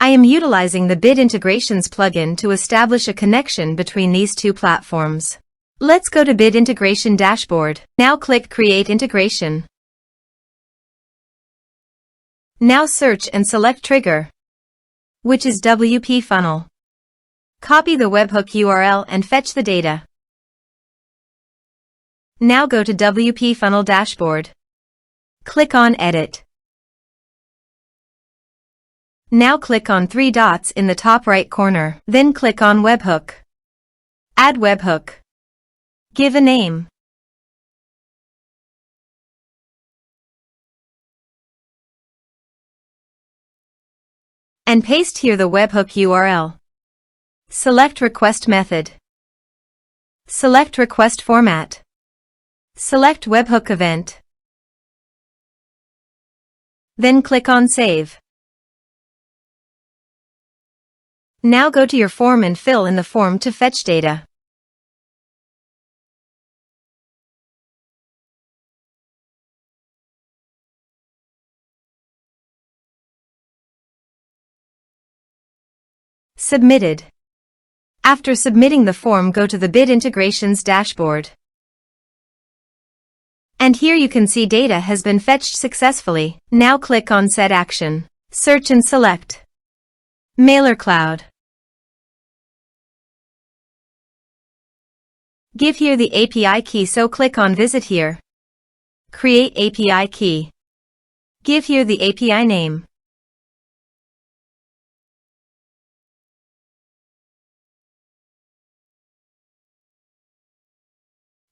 I am utilizing the Bid Integrations plugin to establish a connection between these two platforms. Let's go to Bid Integration Dashboard. Now click Create Integration. Now search and select Trigger, which is WPFunnel. Copy the webhook URL and fetch the data. Now go to WPFunnel Dashboard. Click on Edit. Now click on 3 dots in the top right corner. Then click on Webhook. Add webhook. Give a name. And paste here the webhook URL. Select Request Method. Select Request Format. Select Webhook Event. Then click on Save. Now go to your form and fill in the form to fetch data. Submitted. After submitting the form, go to the Bid Integrations dashboard. And here you can see data has been fetched successfully. Now click on Set Action. Search and select Mailercloud. Give here the API key, so click on Visit here. Create API key. Give here the API name.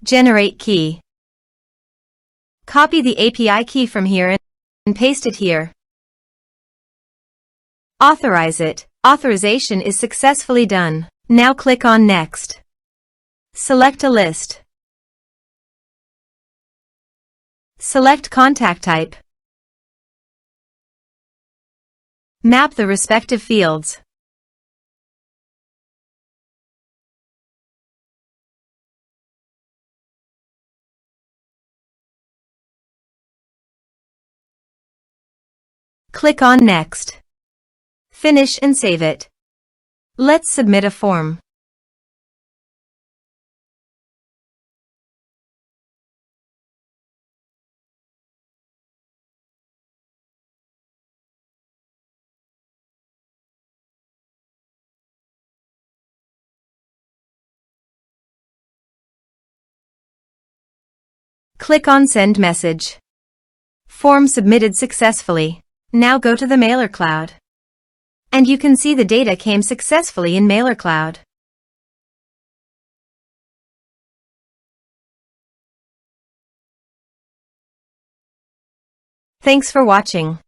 Generate key. Copy the API key from here and paste it here. Authorize it. Authorization is successfully done. Now click on Next. Select a list. Select contact type. Map the respective fields. Click on Next. Finish and save it. Let's submit a form. Click on Send Message. Form submitted successfully. Now go to the Mailercloud. And you can see the data came successfully in Mailercloud. Thanks for watching.